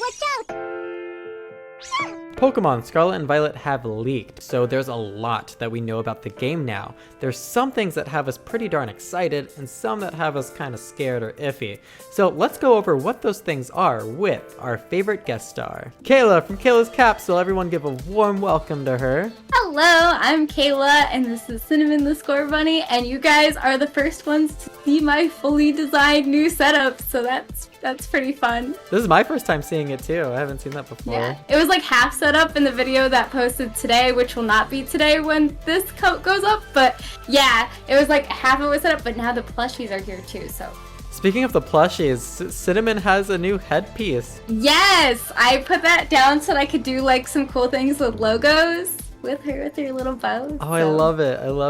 watch out! Pokemon Scarlet and Violet have leaked, so there's a lot that we know about the game now. There's some things that have us pretty darn excited, and some that have us kind of scared or iffy. So let's go over what those things are with our favorite guest star, Kayla from Kayla's Capsule. Everyone give a warm welcome to her. Hello, I'm Kayla, and this is Cinnamon the Score Bunny, and you guys are the first ones to see my fully designed new setup, so that's pretty fun. This is my first time seeing it too. I haven't seen that before. Yeah, it was like half set up in the video that posted today, which will not be today when this goes up, but yeah, it was like half of it was set up, but now the plushies are here too, so. Speaking of the plushies, Cinnamon has a new headpiece. Yes, I put that down so that I could do like some cool things with logos with her little bows. Oh, so. I love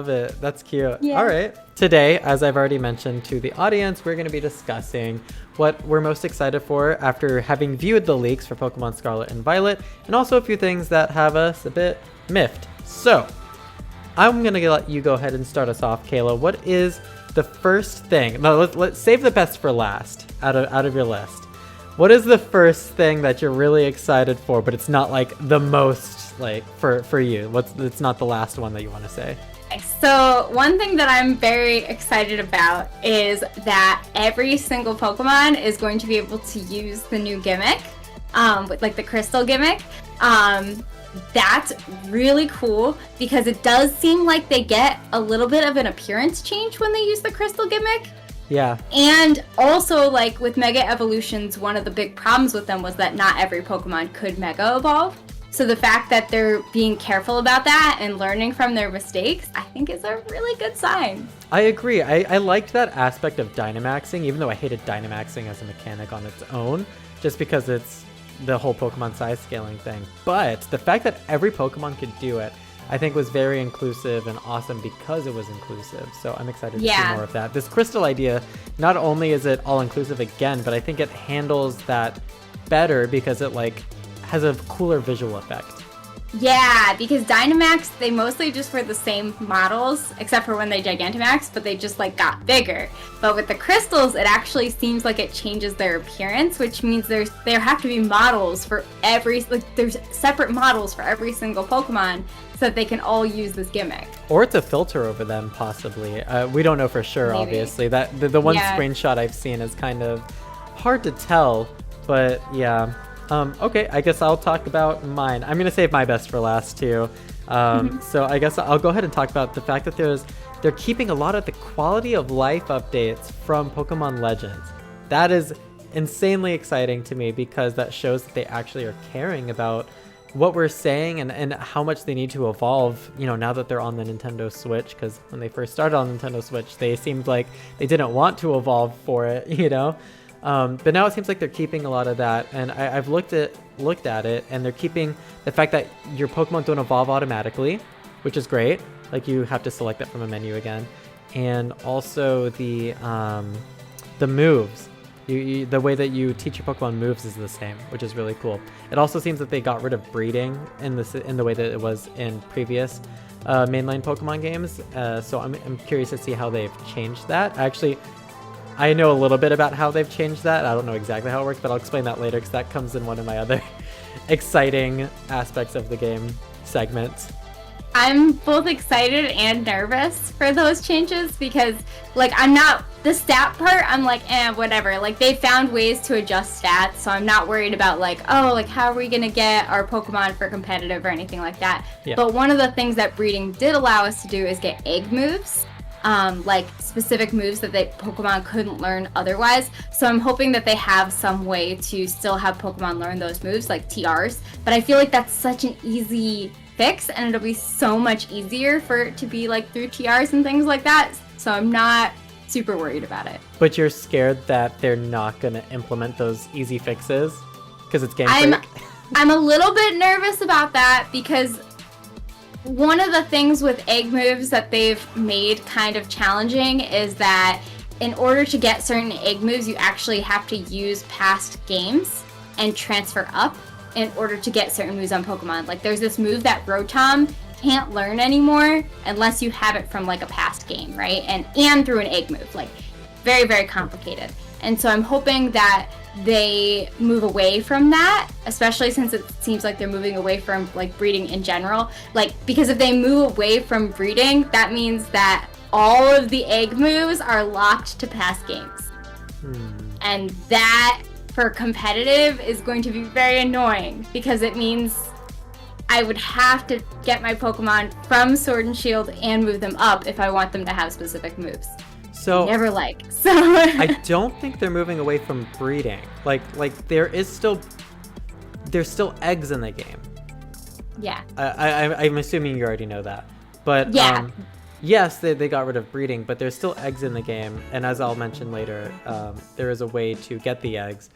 it. That's cute. Yeah. All right. Today, as I've already mentioned to the audience, we're going to be discussing what we're most excited for after having viewed the leaks for Pokemon Scarlet and Violet, and also a few things that have us a bit miffed. So, I'm going to let you go ahead and start us off, Kayla. What is the first thing? No, let's save the best for last out of your list. What is the first thing that you're really excited for, but it's not like the most like for you? It's not the last one that you want to say? So one thing that I'm very excited about is that every single Pokemon is going to be able to use the new gimmick, with like the crystal gimmick. That's really cool because it does seem like they get a little bit of an appearance change when they use the crystal gimmick. Yeah. And also, like with Mega Evolutions, one of the big problems with them was that not every Pokemon could Mega Evolve. So the fact that they're being careful about that and learning from their mistakes, I think is a really good sign. I agree. I liked that aspect of Dynamaxing, even though I hated Dynamaxing as a mechanic on its own, just because it's the whole Pokemon size scaling thing. But the fact that every Pokemon could do it, I think was very inclusive and awesome because it was inclusive. So I'm excited to see more of that. This crystal idea, not only is it all inclusive again, but I think it handles that better because it like has a cooler visual effect. Yeah, because Dynamax, they mostly just were the same models, except for when they Gigantamax, but they just like got bigger. But with the crystals, it actually seems like it changes their appearance, which means there have to be models for there's separate models for every single Pokemon so that they can all use this gimmick. Or it's a filter over them, possibly. We don't know for sure, Maybe. Obviously. That the one screenshot I've seen is kind of hard to tell, but yeah. Okay, I guess I'll talk about mine. I'm gonna save my best for last too. So I guess I'll go ahead and talk about the fact that they're keeping a lot of the quality of life updates from Pokemon Legends. That is insanely exciting to me because that shows that they actually are caring about what we're saying and how much they need to evolve, you know, now that they're on the Nintendo Switch, because when they first started on Nintendo Switch, they seemed like they didn't want to evolve for it, you know? But now it seems like they're keeping a lot of that, and I've looked at it, and they're keeping the fact that your Pokemon don't evolve automatically, which is great. Like, you have to select that from a menu again, and also the moves. The way that you teach your Pokemon moves is the same, which is really cool. It also seems that they got rid of breeding in the way that it was in previous mainline Pokemon games. So I'm curious to see how they've changed that. I know a little bit about how they've changed that. I don't know exactly how it works, but I'll explain that later because that comes in one of my other exciting aspects of the game segments. I'm both excited and nervous for those changes because, like, I'm not the stat part. I'm like, whatever. Like, they found ways to adjust stats, so I'm not worried about like, oh, like how are we gonna get our Pokemon for competitive or anything like that. Yeah. But one of the things that breeding did allow us to do is get egg moves. Like specific moves that Pokemon couldn't learn otherwise. So I'm hoping that they have some way to still have Pokemon learn those moves, like TRs. But I feel like that's such an easy fix, and it'll be so much easier for it to be like through TRs and things like that. So I'm not super worried about it. But you're scared that they're not going to implement those easy fixes because it's Game Freak? I'm a little bit nervous about that because one of the things with egg moves that they've made kind of challenging is that in order to get certain egg moves, you actually have to use past games and transfer up in order to get certain moves on Pokemon. Like, there's this move that Rotom can't learn anymore unless you have it from like a past game, right? And through an egg move. Like, very, very complicated. And so I'm hoping that they move away from that, especially since it seems like they're moving away from like breeding in general. Like, because if they move away from breeding, that means that all of the egg moves are locked to past games. And that, for competitive, is going to be very annoying, because it means I would have to get my Pokemon from Sword and Shield and move them up if I want them to have specific moves. So never like. So I don't think they're moving away from breeding. Like there's still eggs in the game. Yeah. I'm assuming you already know that. But yeah. Yes, they got rid of breeding, but there's still eggs in the game. And as I'll mention later, there is a way to get the eggs.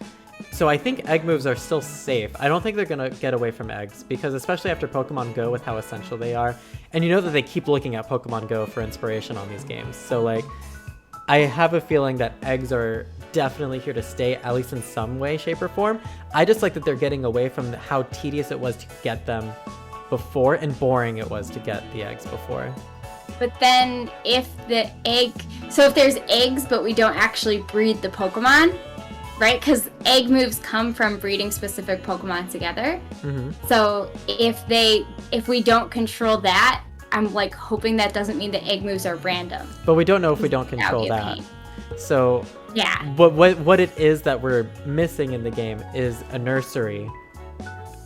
So I think egg moves are still safe. I don't think they're going to get away from eggs, because especially after Pokemon Go, with how essential they are. And you know that they keep looking at Pokemon Go for inspiration on these games. So like, I have a feeling that eggs are definitely here to stay, at least in some way, shape, or form. I just like that they're getting away from how tedious it was to get them before and boring it was to get the eggs before. But then if there's eggs but we don't actually breed the Pokemon, right? Because egg moves come from breeding specific Pokemon together. Mm-hmm. So if we don't control that, I'm like hoping that doesn't mean the egg moves are random. But we don't know if we don't control that. So yeah, what it is that we're missing in the game is a nursery,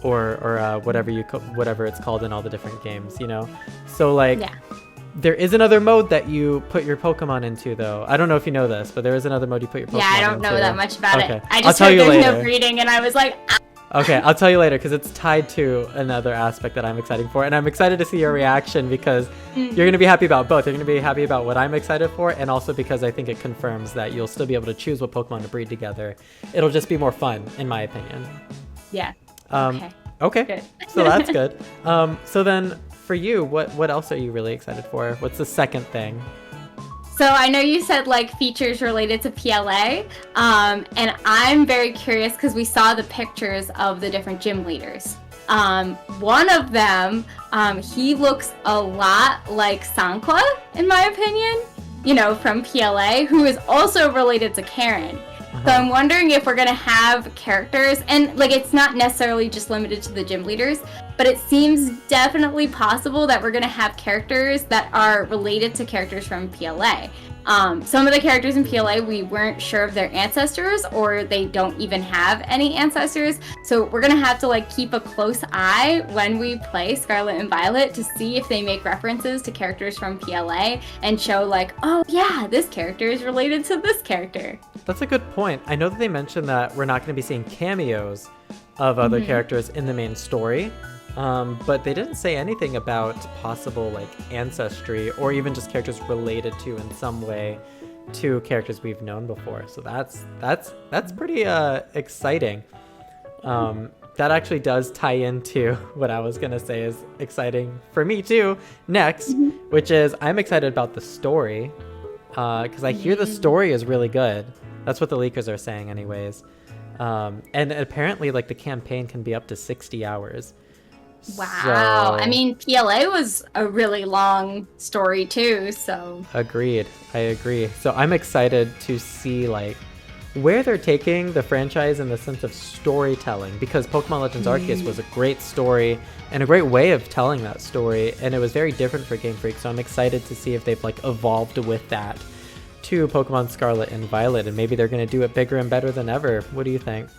or whatever it's called in all the different games, you know. So like, yeah. There is another mode that you put your Pokemon into, though. I don't know if you know this, but there is another mode you put your Pokemon into. Yeah, I don't know that much about it. I just heard there's no breeding, and I was like, ah. Okay, I'll tell you later, because it's tied to another aspect that I'm excited for. And I'm excited to see your reaction, because you're going to be happy about both. You're going to be happy about what I'm excited for, and also because I think it confirms that you'll still be able to choose what Pokemon to breed together. It'll just be more fun, in my opinion. Yeah. Okay. Good. So that's good. So then, for you, what else are you really excited for? What's the second thing? So I know you said like features related to PLA, and I'm very curious because we saw the pictures of the different gym leaders. One of them, he looks a lot like Sankwa, in my opinion, you know, from PLA, who is also related to Karen. So I'm wondering if we're going to have characters, and like it's not necessarily just limited to the gym leaders, but it seems definitely possible that we're going to have characters that are related to characters from PLA. Some of the characters in PLA, we weren't sure of their ancestors, or they don't even have any ancestors. So we're going to have to like keep a close eye when we play Scarlet and Violet to see if they make references to characters from PLA and show like, oh yeah, this character is related to this character. That's a good point. I know that they mentioned that we're not going to be seeing cameos of other characters in the main story. But they didn't say anything about possible like ancestry, or even just characters related to in some way to characters we've known before. So that's pretty exciting. That actually does tie into what I was gonna say is exciting for me too next, which is I'm excited about the story, because I hear the story is really good. That's what the leakers are saying anyways. And apparently like the campaign can be up to 60 hours. Wow. I mean, PLA was a really long story too, so. Agreed. I agree. So I'm excited to see like where they're taking the franchise in the sense of storytelling, because Pokemon Legends Arceus was a great story and a great way of telling that story, and it was very different for Game Freak. So I'm excited to see if they've like evolved with that to Pokemon Scarlet and Violet, and maybe they're going to do it bigger and better than ever. What do you think?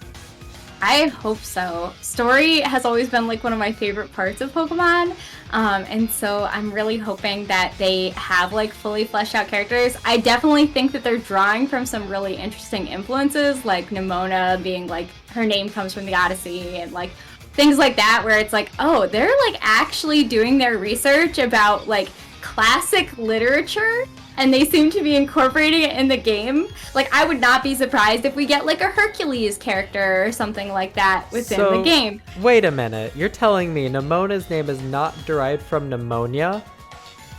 I hope so. Story has always been like one of my favorite parts of Pokemon, and so I'm really hoping that they have like fully fleshed out characters. I definitely think that they're drawing from some really interesting influences, like Nimona being like her name comes from the Odyssey, and like things like that, where it's like, oh, they're like actually doing their research about like classic literature, and they seem to be incorporating it in the game. Like, I would not be surprised if we get like a Hercules character or something like that within the game. Wait a minute, you're telling me Nimona's name is not derived from pneumonia?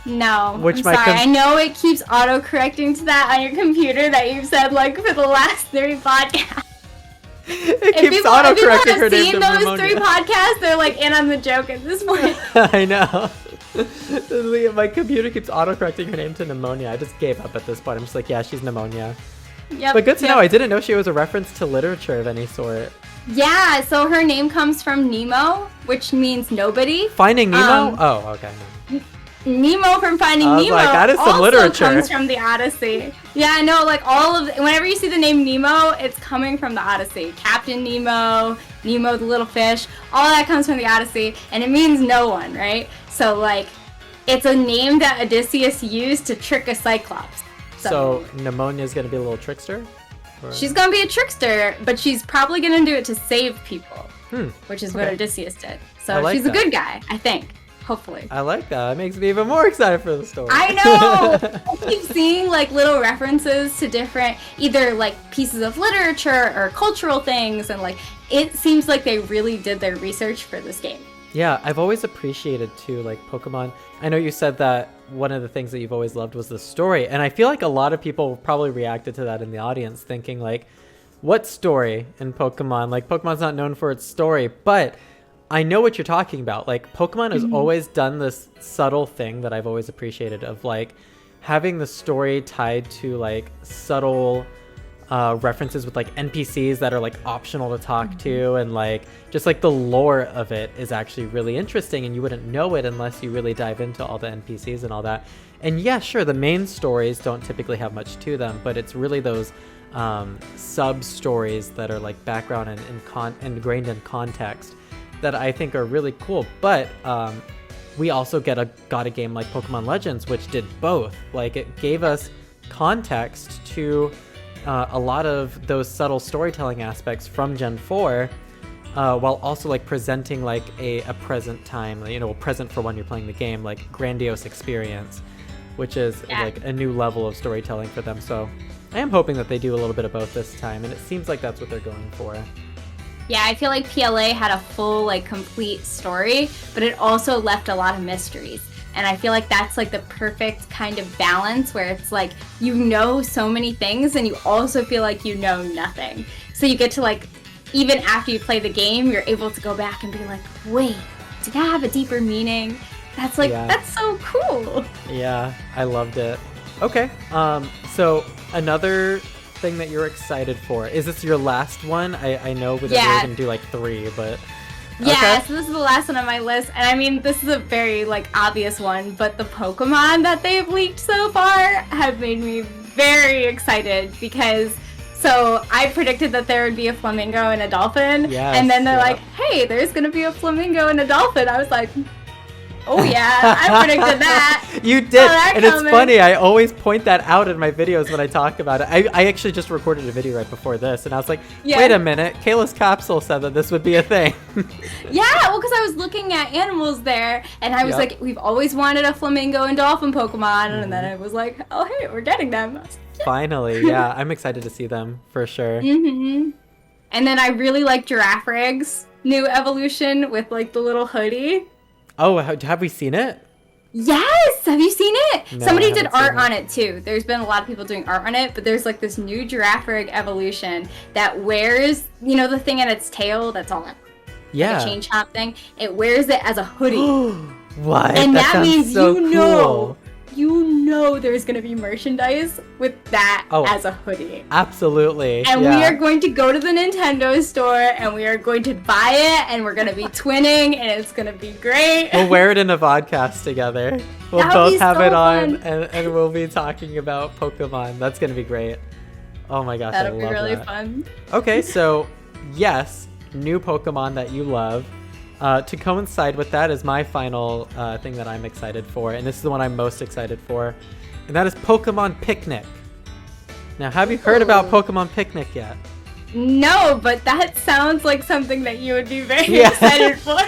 No, I'm sorry. I know it keeps auto-correcting to that on your computer that you've said like for the last 3 podcasts. It keeps auto-correcting her name to pneumonia. If people have seen those 3 podcasts, they're like in on the joke at this point. I know. My computer keeps autocorrecting her name to pneumonia. I just gave up at this point. I'm just like, yeah, she's pneumonia. Yep. But good to know. I didn't know she was a reference to literature of any sort. Yeah, so her name comes from Nemo, which means nobody. Finding Nemo? Oh, okay. Nemo from Finding Nemo like, that is some also literature. comes from the Odyssey. Yeah, I know, like whenever you see the name Nemo, it's coming from the Odyssey. Captain Nemo, Nemo the little fish, all that comes from the Odyssey, and it means no one, right? So like, it's a name that Odysseus used to trick a Cyclops. So Pneumonia's gonna be a little trickster? Or... She's gonna be a trickster, but she's probably gonna do it to save people, which is what Okay. Odysseus did. So like she's that. a good guy, I think. Hopefully. I like that. That makes me even more excited for the story. I know! I keep seeing like little references to different either like pieces of literature or cultural things, and like it seems like they really did their research for this game. Yeah, I've always appreciated too, like Pokemon. I know you said that one of the things that you've always loved was the story, and I feel like a lot of people probably reacted to that in the audience thinking like, what story in Pokemon? Like Pokemon's not known for its story, but I know what you're talking about. Like Pokemon has always done this subtle thing that I've always appreciated of like having the story tied to like subtle references with like NPCs that are like optional to talk to, and like just like the lore of it is actually really interesting, and you wouldn't know it unless you really dive into all the NPCs and all that. And yeah, sure, the main stories don't typically have much to them, but it's really those sub stories that are like background and ingrained in context that I think are really cool. But we also got a game like Pokemon Legends, which did both. Like it gave us context to a lot of those subtle storytelling aspects from Gen 4, while also like presenting like a present time, present for when you're playing the game, like grandiose experience, which is like a new level of storytelling for them. So I am hoping that they do a little bit of both this time, and it seems like that's what they're going for. Yeah, I feel like PLA had a full, like, complete story, but it also left a lot of mysteries. And I feel like that's, like, the perfect kind of balance where it's, like, you know so many things and you also feel like you know nothing. So you get to, like, even after you play the game, you're able to go back and be like, wait, did that have a deeper meaning? That's, like, that's so cool. Yeah, I loved it. Okay, so another thing that you're excited for, is this your last one? I know we can do like 3, but so this is the last one on my list, and I mean this is a very like obvious one, but the Pokemon that they've leaked so far have made me very excited, because so I predicted that there would be a flamingo and a dolphin, and then they're like, hey, there's gonna be a flamingo and a dolphin. I was like, oh yeah, I predicted that. You did, and it's funny, I always point that out in my videos when I talk about it. I actually just recorded a video right before this, and I was like, wait a minute, Kayla's Capsule said that this would be a thing. Yeah, well, because I was looking at animals there, and I was like, we've always wanted a flamingo and dolphin Pokemon, and then I was like, oh hey, we're getting them. Finally, yeah, I'm excited to see them, for sure. And then I really like Giraffrig's new evolution with like the little hoodie. Oh, have we seen it? Yes! Have you seen it? No, Somebody did art on it too. There's been a lot of people doing art on it, but there's like this new Giraffrig evolution that wears, the thing at its tail that's all like a chain chomp thing. It wears it as a hoodie. What? And that means so cool. You know there's going to be merchandise with that as a hoodie. Absolutely. And we are going to go to the Nintendo store and we are going to buy it and we're going to be twinning and it's going to be great. We'll wear it in a podcast together. We'll both have it on and we'll be talking about Pokemon. That's going to be great. Oh my gosh, That'll be really fun. Okay, so yes, new Pokemon that you love. To coincide with that is my final thing that I'm excited for, and this is the one I'm most excited for, and that is Pokemon Picnic. Now, have you heard about Pokemon Picnic yet? No, but that sounds like something that you would be very excited for.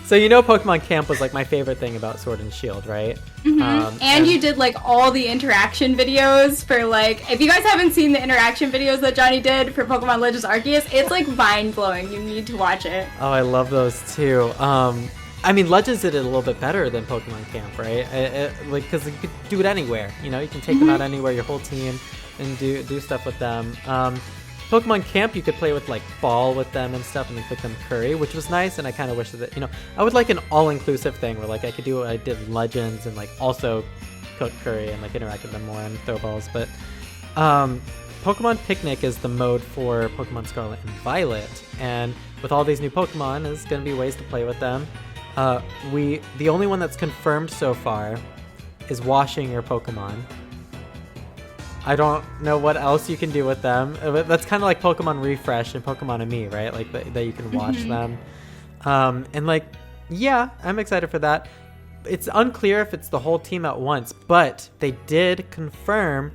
So Pokemon Camp was like my favorite thing about Sword and Shield, right? And you did like all the interaction videos for like, if you guys haven't seen the interaction videos that Johnny did for Pokemon Legends Arceus, it's like mind-blowing. You need to watch it. Oh, I love those too. I mean, Legends did it a little bit better than Pokemon Camp, right? Like, because you could do it anywhere. You can take them out anywhere, your whole team, and do stuff with them. Pokemon Camp, you could play with like ball with them and stuff, and then cook them curry, which was nice. And I kind of wish that I would like an all-inclusive thing where like I could do what I did in Legends and like also cook curry and like interact with them more and throw balls. But Pokemon Picnic is the mode for Pokemon Scarlet and Violet, and with all these new Pokemon, there's going to be ways to play with them. The only one that's confirmed so far is washing your Pokemon. I don't know what else you can do with them. That's kind of like Pokemon Refresh and Pokemon Ami, right? Like that you can wash them. And like, yeah, I'm excited for that. It's unclear if it's the whole team at once, but they did confirm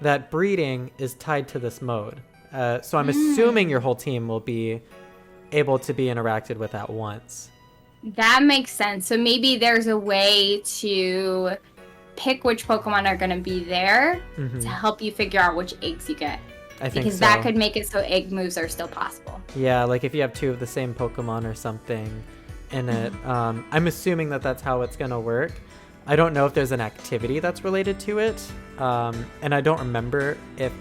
that breeding is tied to this mode. So I'm assuming your whole team will be able to be interacted with at once. That makes sense. So maybe there's a way to pick which Pokemon are going to be there to help you figure out which eggs you get. I think because that could make it so egg moves are still possible. Yeah, like if you have 2 of the same Pokemon or something in it. I'm assuming that that's how it's going to work. I don't know if there's an activity that's related to it. And I don't remember if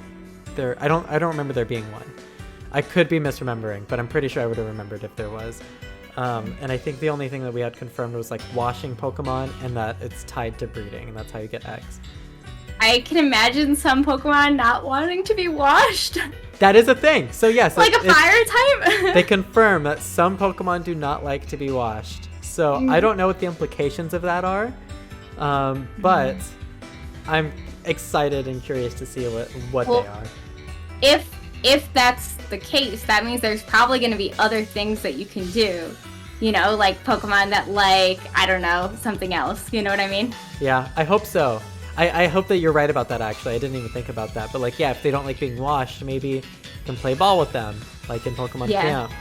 there... I don't remember there being one. I could be misremembering, but I'm pretty sure I would have remembered if there was. And I think the only thing that we had confirmed was like washing Pokemon and that it's tied to breeding, and that's how you get eggs. I can imagine some Pokemon not wanting to be washed. That is a thing. So yes, like a fire type. They confirm that some Pokemon do not like to be washed. So I don't know what the implications of that are, but I'm excited and curious to see what they are. If that's the case, that means there's probably going to be other things that you can do. You know, like Pokemon that like, I don't know, something else. You know what I mean? Yeah, I hope so. I hope that you're right about that, actually. I didn't even think about that. But like, yeah, if they don't like being washed, maybe you can play ball with them, like in Pokemon Camp.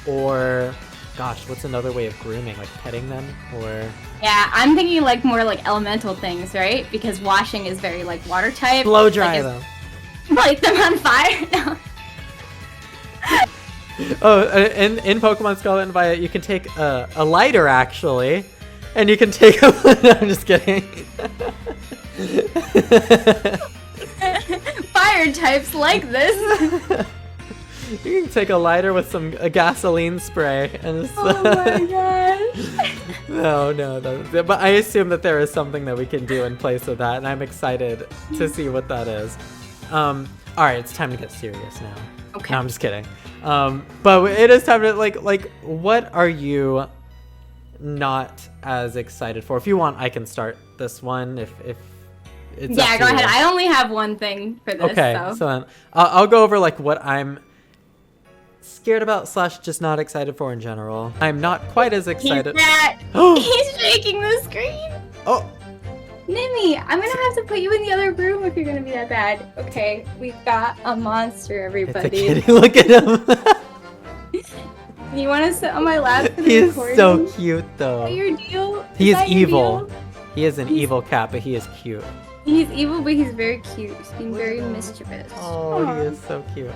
Or, gosh, what's another way of grooming? Like petting them? Or... Yeah, I'm thinking like more like elemental things, right? Because washing is very like water type. Blow dry them. Light them on fire? No. In Pokemon Scarlet and Violet, you can take a lighter, actually. And you can take a... No, I'm just kidding. Fire types like this. You can take a lighter with some gasoline spray and just... Oh my gosh. No. But I assume that there is something that we can do in place of that, and I'm excited to see what that is. All right, it's time to get serious now. Okay. No, I'm just kidding. But it is time to like what are you not as excited for? If you want, I can start this one. If it's go ahead. I only have one thing for this. Okay, so then I'll go over like what I'm scared about / just not excited for in general. I'm not quite as excited. He's shaking the screen. Oh. Nimmy, I'm gonna have to put you in the other room if you're gonna be that bad. Okay, we've got a monster, everybody. It's a kitty. Look at him. You want to sit on my lap for the He is recording? so cute, though. Is that your deal? He is evil. He is an evil cat, but he is cute. He's evil, but he's very cute. He's being very mischievous. Oh, he is so cute.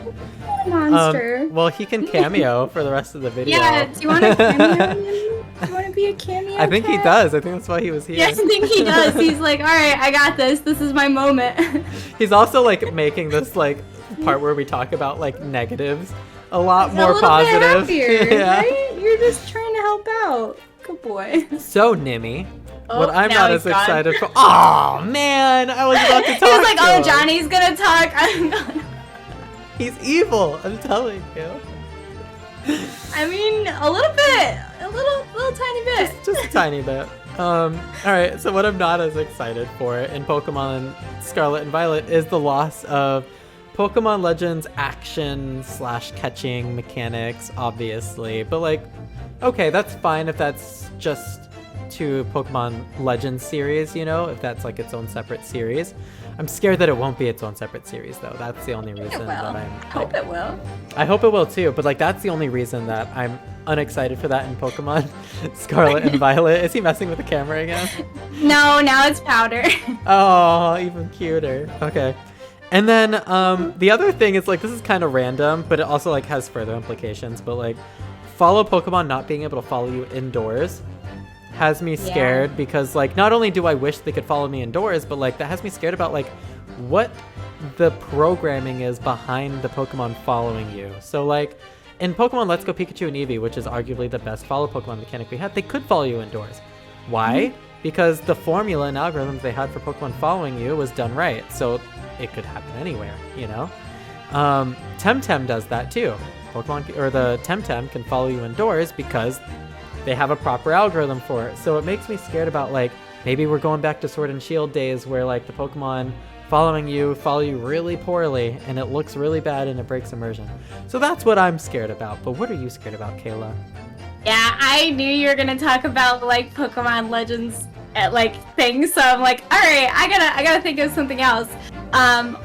Monster. Well, he can cameo for the rest of the video. Yeah, do you want to cameo? Do you want to be a cameo? I think he does. I think that's why he was here. Yes, I think he does. He's like, all right, I got this. This is my moment. He's also like making this like part where we talk about like negatives a lot more a little positive. Bit happier, right? You're just trying to help out. Good boy. So, Nimmy, what I'm now not he's as gone. excited for. Oh man, I was about to talk. He was like, to oh, him. Johnny's gonna talk. I'm gonna. He's evil. I'm telling you. I mean, a little bit, a little tiny bit. Just a tiny bit. All right. So what I'm not as excited for in Pokemon Scarlet and Violet is the loss of Pokemon Legends action / catching mechanics, obviously. But like, okay, that's fine if that's just to Pokemon Legends series, you know, if that's like its own separate series. I'm scared that it won't be its own separate series, though. That's the only reason that I'm... I hope it will. I hope it will, too. But, like, that's the only reason that I'm unexcited for that in Pokemon Scarlet and Violet. Is he messing with the camera again? No, now it's powder. Oh, even cuter. Okay. And then the other thing is, like, this is kind of random, but it also, like, has further implications. But, like, follow Pokemon not being able to follow you indoors has me scared because, like, not only do I wish they could follow me indoors, but, like, that has me scared about, like, what the programming is behind the Pokemon following you. So, like, in Pokemon Let's Go Pikachu and Eevee, which is arguably the best follow Pokemon mechanic we had, they could follow you indoors. Why? Because the formula and algorithms they had for Pokemon following you was done right. So it could happen anywhere, you know? Temtem does that too. Pokemon or the Temtem can follow you indoors because they have a proper algorithm for it. So it makes me scared about like maybe we're going back to Sword and Shield days where like the Pokemon follow you really poorly and it looks really bad and it breaks immersion. So that's what I'm scared about. But what are you scared about, Kayla? Yeah, I knew you were gonna talk about like Pokemon Legends like things, so I'm like, all right, I gotta think of something else.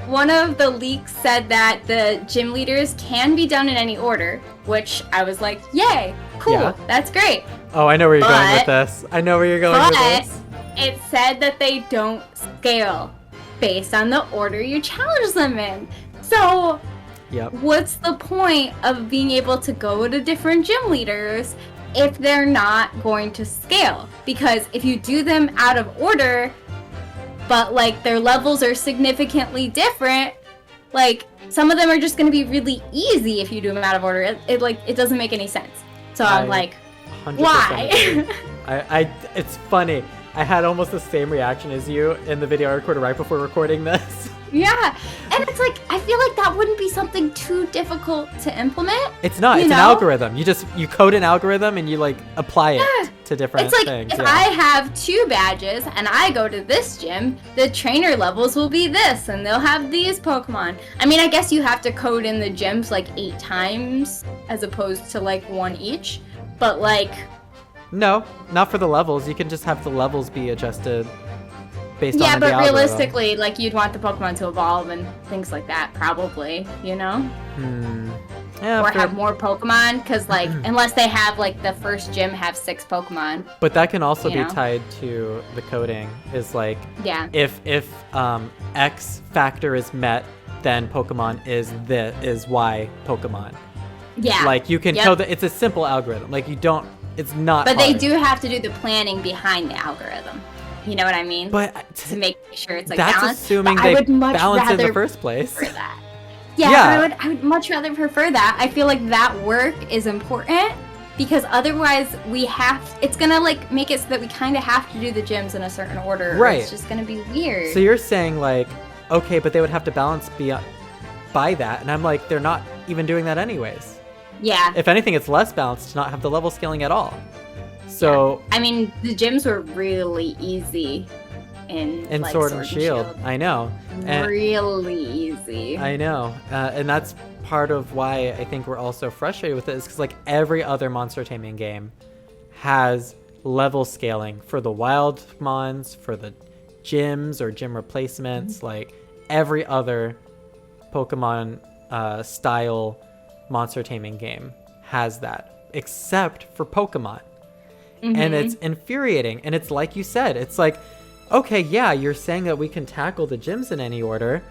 One of the leaks said that the gym leaders can be done in any order, which I was like, yay, cool, that's great. Oh, I know where you're going with this. It said that they don't scale based on the order you challenge them in. So what's the point of being able to go to different gym leaders if they're not going to scale? Because if you do them out of order, but like their levels are significantly different, like some of them are just going to be really easy if you do them out of order. It doesn't make any sense. So I'm like, why? It's funny. I had almost the same reaction as you in the video I recorded right before recording this. Yeah, and it's like, I feel like that wouldn't be something too difficult to implement. It's not. It's an algorithm. You code an algorithm and you like apply it to different things. It's like if I have 2 badges and I go to this gym, the trainer levels will be this and they'll have these Pokemon. I mean, I guess you have to code in the gyms like 8 times as opposed to like 1 each, but like... No, not for the levels. You can just have the levels be adjusted based on the algorithm. Yeah, but realistically, like, you'd want the Pokemon to evolve and things like that, probably, you know? Yeah, or have more Pokemon, because, like, unless they have, like, the first gym have 6 Pokemon. But that can also be tied to the coding, is, like, if X factor is met, then Pokemon is Y Pokemon. Yeah. Like, you can code it's a simple algorithm. Like, you don't... It's not But hard. They do have to do the planning behind the algorithm. You know what I mean? But to make sure it's like that's balanced. Assuming they balance in the first place. For that. Yeah. But I would much rather prefer that. I feel like that work is important because otherwise it's gonna like make it so that we kind of have to do the gyms in a certain order. Right. Or it's just gonna be weird. So you're saying like, okay, but they would have to balance by that, and I'm like, they're not even doing that anyways. Yeah. If anything, it's less balanced to not have the level scaling at all. So I mean, the gyms were really easy in like, Sword and Shield. I know. Really easy. I know. And that's part of why I think we're all so frustrated with it, is because like every other monster taming game has level scaling for the wild mons, for the gyms or gym replacements. Like every other Pokemon style monster taming game has that, except for Pokemon. And it's infuriating. And it's like you said, it's like, okay, yeah, you're saying that we can tackle the gyms in any order,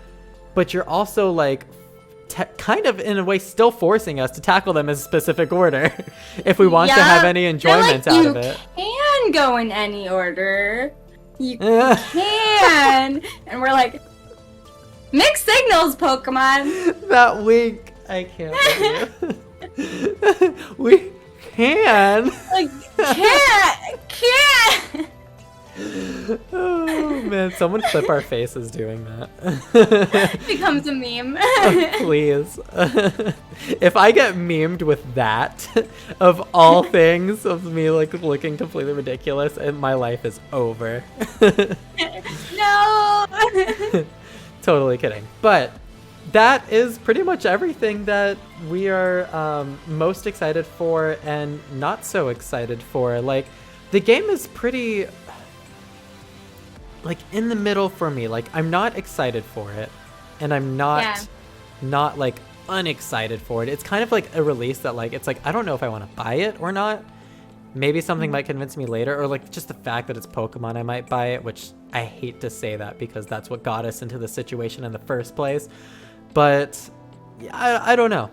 but you're also like kind of in a way still forcing us to tackle them in a specific order if we want to have any enjoyment out of it. You can go in any order. You can. And we're like, mixed signals, Pokemon. That wink. I can't believe we can. Like, can't. Oh man, someone clip our faces doing that. Becomes a meme. Please. If I get memed with that, of all things, of me like looking completely ridiculous, and my life is over. No. Totally kidding. But that is pretty much everything that we are most excited for and not so excited for. Like, the game is pretty, like, in the middle for me. Like, I'm not excited for it, and I'm not like unexcited for it. It's kind of like a release that like, it's like, I don't know if I want to buy it or not. Maybe something might convince me later, or like just the fact that it's Pokemon, I might buy it, which I hate to say that because that's what got us into the situation in the first place. But I don't know.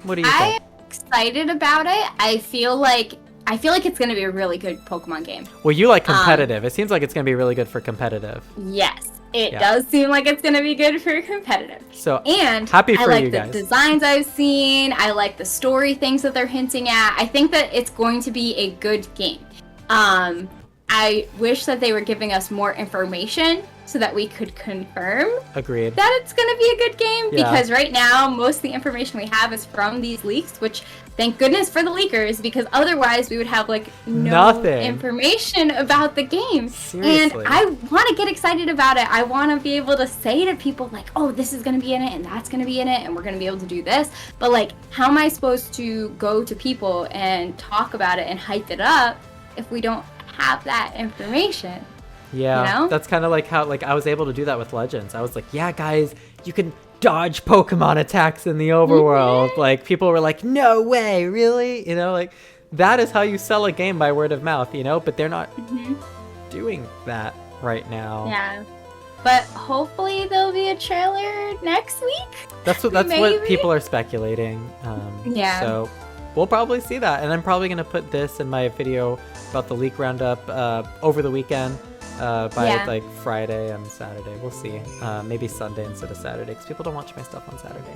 What do you think? I'm excited about it. I feel like it's going to be a really good Pokemon game. Well, you like competitive. It seems like it's going to be really good for competitive. Yes, it does seem like it's going to be good for competitive. So, and happy for I like you guys. The designs I've seen. I like the story things that they're hinting at. I think that it's going to be a good game. I wish that they were giving us more information so that we could confirm Agreed. that it's going to be a good game. Yeah. Because right now, most of the information we have is from these leaks, which thank goodness for the leakers, because otherwise we would have like Nothing. information about the game. Seriously. And I want to get excited about it. I want to be able to say to people like, oh, this is going to be in it and that's going to be in it and we're going to be able to do this. But like, how am I supposed to go to people and talk about it and hype it up if we don't have that information? Yeah, you know? That's kind of like how like I was able to do that with Legends. I was like, yeah, guys, you can dodge Pokemon attacks in the overworld. Like, people were like, no way, really? You know, like, that is how you sell a game, by word of mouth, you know? But they're not doing that right now. Yeah. But hopefully there'll be a trailer next week. That's what people are speculating. Yeah. So we'll probably see that. And I'm probably going to put this in my video about the leak roundup over the weekend. By like Friday and Saturday. We'll see. Maybe Sunday instead of Saturday, because people don't watch my stuff on Saturday.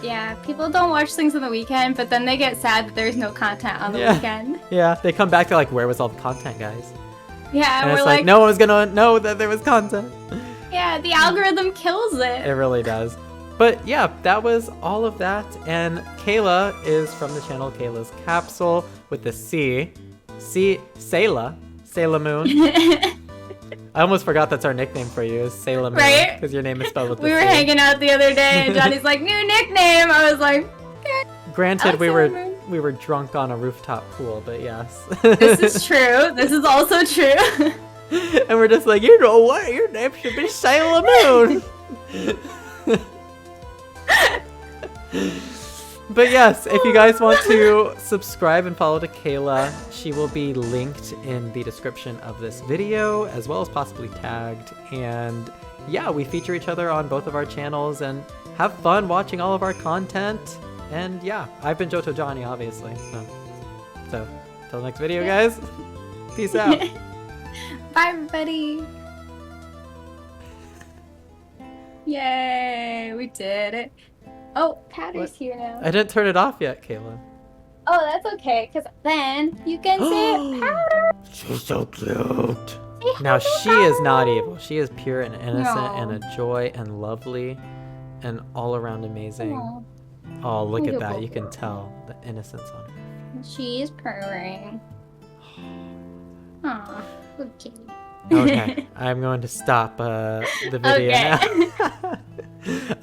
Yeah, people don't watch things on the weekend, but then they get sad that there's no content on the weekend. Yeah, they come back to like, where was all the content, guys? Yeah, and we're it's like no one was gonna know that there was content. Yeah, the algorithm kills it. It really does. But yeah, that was all of that. And Kayla is from the channel Kayla's Capsule with the C. Sayla Moon. I almost forgot that's our nickname for you, is Sailor Moon, right? Because your name is spelled with the We were C. hanging out the other day, and Johnny's like, new nickname. I was like, Granted, we were drunk on a rooftop pool, but yes. This is true. This is also true. And we're just like, you know what? Your name should be Sailor Moon. But yes, if you guys want to subscribe and follow to Kayla, she will be linked in the description of this video, as well as possibly tagged. And yeah, we feature each other on both of our channels and have fun watching all of our content. And yeah, I've been Johto Jonny, obviously. So, till the next video, guys. Peace out. Bye, everybody. Yay, we did it. Oh, Powder's here now. I didn't turn it off yet, Kayla. Oh, that's okay, because then you can say Powder. She's so cute. Now, she is not evil. She is pure and innocent and a joy and lovely and all around amazing. Aww. Oh, look at that. You can tell the innocence on her. She is purring. Aw, good kitty. Okay, I'm going to stop the video now.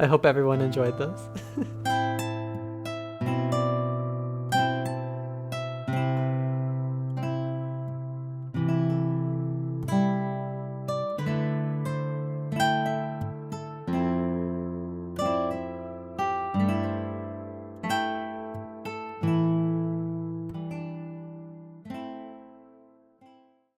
I hope everyone enjoyed this.